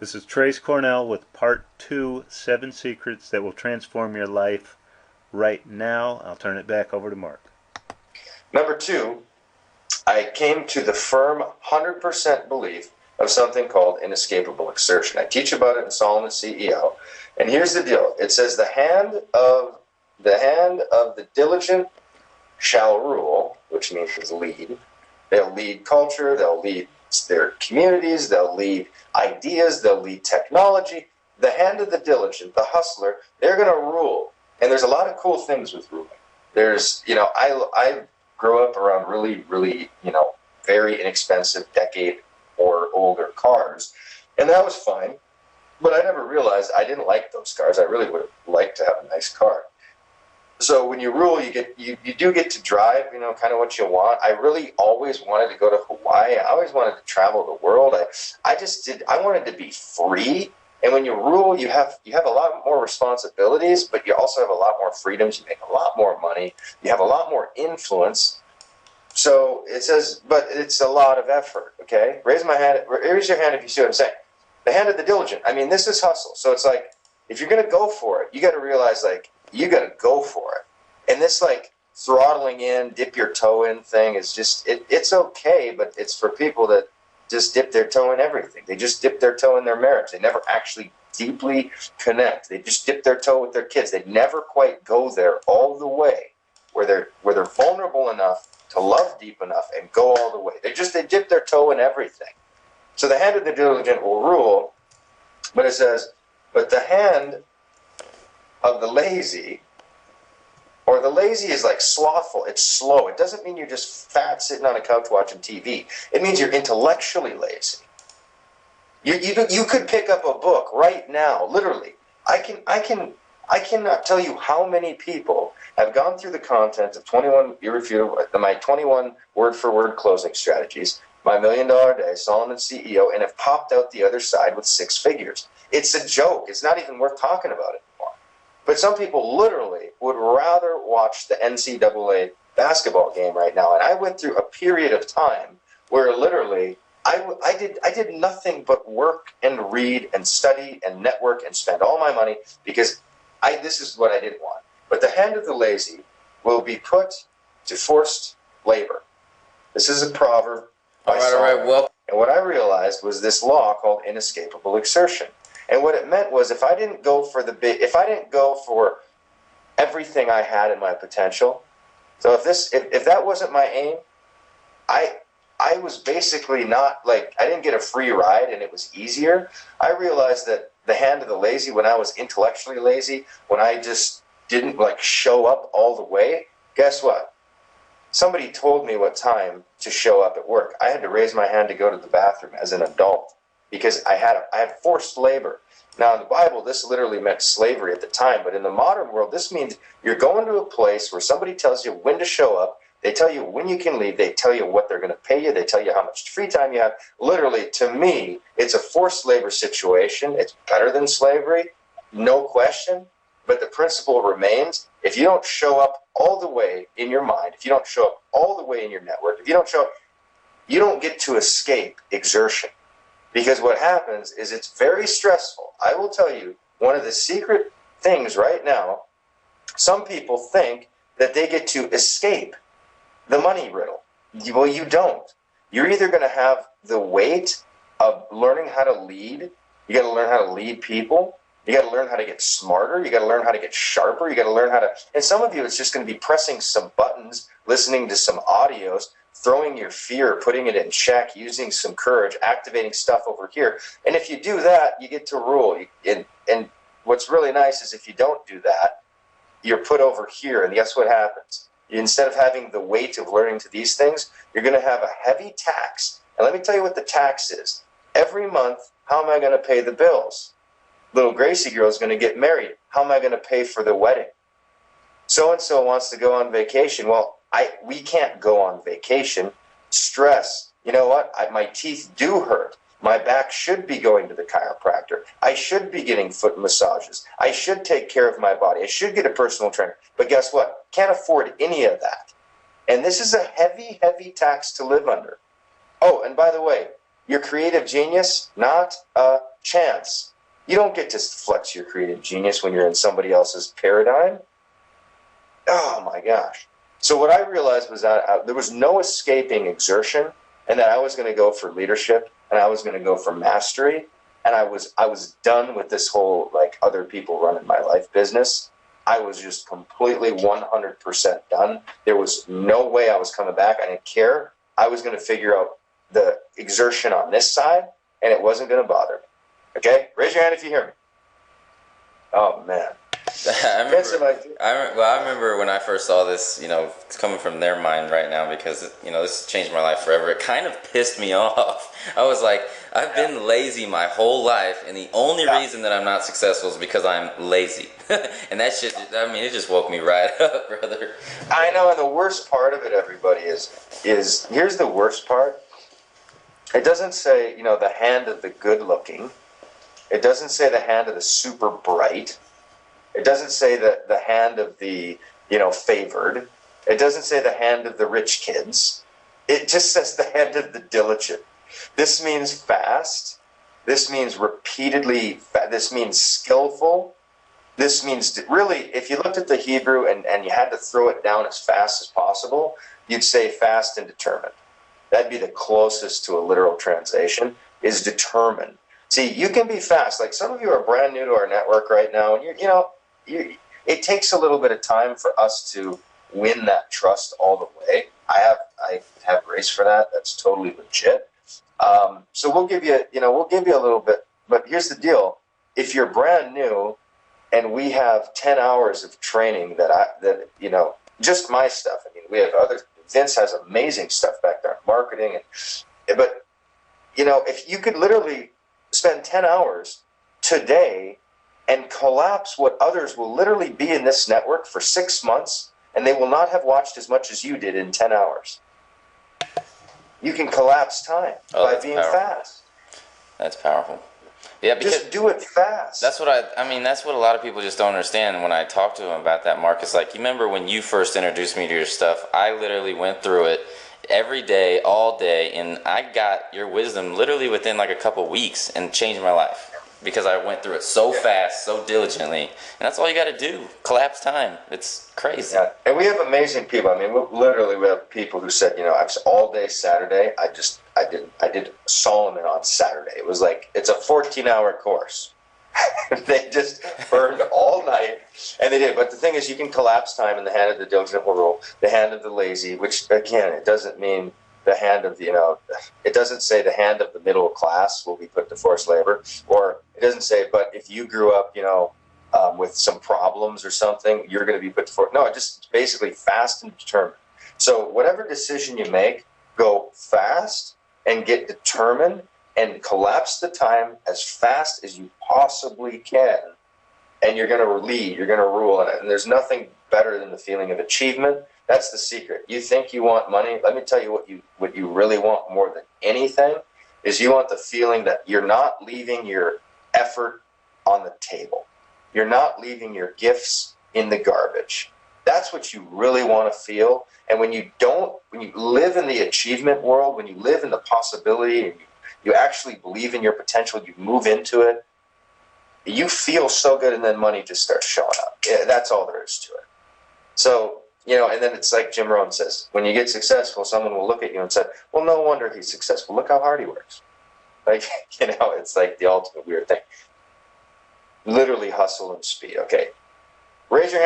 This is Trace Cornell with part 2, 7 Secrets That Will Transform Your Life. Right now, I'll turn it back over to Mark. Number 2, I came to the firm 100% belief of something called inescapable exertion. I teach about it in Solomon CEO. And here's the deal. It says the hand of the diligent shall rule, which means lead. They'll lead culture, they'll lead their communities, they'll lead ideas, they'll lead technology. The hand of the diligent, the hustler, they're going to rule. And there's a lot of cool things with ruling. There's, I grew up around really, very inexpensive decade or older cars. And that was fine. But I never realized I didn't like those cars. I really would have liked to have a nice car. So when you rule, you do get to drive, kind of what you want. I really always wanted to go to Hawaii. I always wanted to travel the world. I wanted to be free. And when you rule, you have a lot more responsibilities, but you also have a lot more freedoms. You make a lot more money. You have a lot more influence. So it says, but it's a lot of effort, okay? Raise your hand if you see what I'm saying. The hand of the diligent. I mean, this is hustle. So it's like, if you're going to go for it, you got to realize, you got to go for it. And this, throttling in, dip your toe in thing is just, it's okay, but it's for people that just dip their toe in everything. They just dip their toe in their marriage. They never actually deeply connect. They just dip their toe with their kids. They never quite go there all the way where they're vulnerable enough to love deep enough and go all the way. They dip their toe in everything. So the hand of the diligent will rule, but it says, but the hand of the lazy, or the lazy is like slothful, it's slow. It doesn't mean you're just fat sitting on a couch watching TV. It means you're intellectually lazy. You could pick up a book right now, literally. I cannot tell you how many people have gone through the content of 21 irrefutable, my 21 word-for-word closing strategies, my $1 Million Day, Solomon CEO, and have popped out the other side with 6 figures. It's a joke. It's not even worth talking about anymore. But some people literally would rather watch the NCAA basketball game right now. And I went through a period of time where literally I did nothing but work and read and study and network and spend all my money because this is what I didn't want. But the hand of the lazy will be put to forced labor. This is a proverb. All right. Well, and what I realized was this law called inescapable exertion. And what it meant was if I didn't go for everything I had in my potential, so if that wasn't my aim, I was basically not I didn't get a free ride and it was easier. I realized that the hand of the lazy, when I was intellectually lazy, when I just didn't show up all the way, guess what? Somebody told me what time to show up at work. I had to raise my hand to go to the bathroom as an adult because I had forced labor. Now, in the Bible, this literally meant slavery at the time, but in the modern world, this means you're going to a place where somebody tells you when to show up, they tell you when you can leave, they tell you what they're going to pay you, they tell you how much free time you have. Literally, to me, it's a forced labor situation. It's better than slavery, no question, but the principle remains. If you don't show up all the way in your mind, if you don't show up all the way in your network, if you don't show up, you don't get to escape exertion. Because what happens is it's very stressful. I will tell you, one of the secret things right now, some people think that they get to escape the money riddle. Well, you don't. You're either going to have the weight of learning how to lead. You got to learn how to lead people. You got to learn how to get smarter. You got to learn how to get sharper. You got to learn how to, and some of you, it's just going to be pressing some buttons, listening to some audios, throwing your fear, putting it in check, using some courage, activating stuff over here. And if you do that, you get to rule. And what's really nice is if you don't do that, you're put over here. And guess what happens? Instead of having the weight of learning to these things, you're going to have a heavy tax. And let me tell you what the tax is. Every month, how am I going to pay the bills? Little Gracie girl is going to get married. How am I going to pay for the wedding? So-and-so wants to go on vacation. Well, we can't go on vacation. Stress. You know what? My teeth do hurt. My back should be going to the chiropractor. I should be getting foot massages. I should take care of my body. I should get a personal trainer. But guess what? Can't afford any of that. And this is a heavy, heavy tax to live under. Oh, and by the way, your creative genius, not a chance. You don't get to flex your creative genius when you're in somebody else's paradigm. Oh my gosh. So what I realized was that there was no escaping exertion, and that I was going to go for leadership, and I was going to go for mastery, and I was done with this whole like other people running my life business. I was just completely 100% done. There was no way I was coming back. I didn't care. I was going to figure out the exertion on this side, and it wasn't going to bother me. Okay? Raise your hand if you hear me. Oh, man. I remember when I first saw this, it's coming from their mind right now because, this changed my life forever. It kind of pissed me off. I was like, I've been lazy my whole life, and the only reason that I'm not successful is because I'm lazy. And that shit, it just woke me right up, brother. I know, and the worst part of it, everybody, is here's the worst part. It doesn't say, the hand of the good-looking. It doesn't say the hand of the super bright. It doesn't say the hand of the, favored. It doesn't say the hand of the rich kids. It just says the hand of the diligent. This means fast. This means repeatedly. This means skillful. This means really, if you looked at the Hebrew and you had to throw it down as fast as possible, you'd say fast and determined. That'd be the closest to a literal translation, is determined. See, you can be fast. Like some of you are brand new to our network right now, and it takes a little bit of time for us to win that trust all the way. I have grace for that. That's totally legit. So we'll give you a little bit. But here's the deal: if you're brand new, and we have 10 hours of training that just my stuff. We have other. Vince has amazing stuff back there, marketing, but if you could literally spend 10 hours today and collapse what others will literally be in this network for 6 months, and they will not have watched as much as you did in 10 hours. You can collapse time by being fast. That's powerful. Yeah, because just do it fast. That's what that's what a lot of people just don't understand when I talk to them about that, Mark. It's like, you remember when you first introduced me to your stuff, I literally went through it every day, all day, and I got your wisdom literally within like a couple weeks and changed my life because I went through it so fast, so diligently. And that's all you got to do. Collapse time. It's crazy. Yeah. And we have amazing people. We have people who said, I was all day Saturday. I did Solomon on Saturday. It was like, it's a 14-hour course. They just burned all night, and they did. But the thing is, you can collapse time in the hand of the diligent will rule, the hand of the lazy, which, again, it doesn't mean the hand of it doesn't say the hand of the middle class will be put to forced labor, or it doesn't say, but if you grew up, with some problems or something, you're going to be put to forced. No, it just basically fast and determined. So whatever decision you make, go fast and get determined and collapse the time as fast as you possibly can. And you're going to lead, you're going to rule in it. And there's nothing better than the feeling of achievement. That's the secret. You think you want money? Let me tell you what you really want more than anything is you want the feeling that you're not leaving your effort on the table. You're not leaving your gifts in the garbage. That's what you really want to feel. And when you live in the achievement world, when you live in the possibility and you actually believe in your potential, you move into it, you feel so good, and then money just starts showing up. Yeah, that's all there is to it. So, and then it's like Jim Rohn says, when you get successful, someone will look at you and say, well, no wonder he's successful. Look how hard he works. Like, it's like the ultimate weird thing. Literally hustle and speed. Okay. Raise your hand.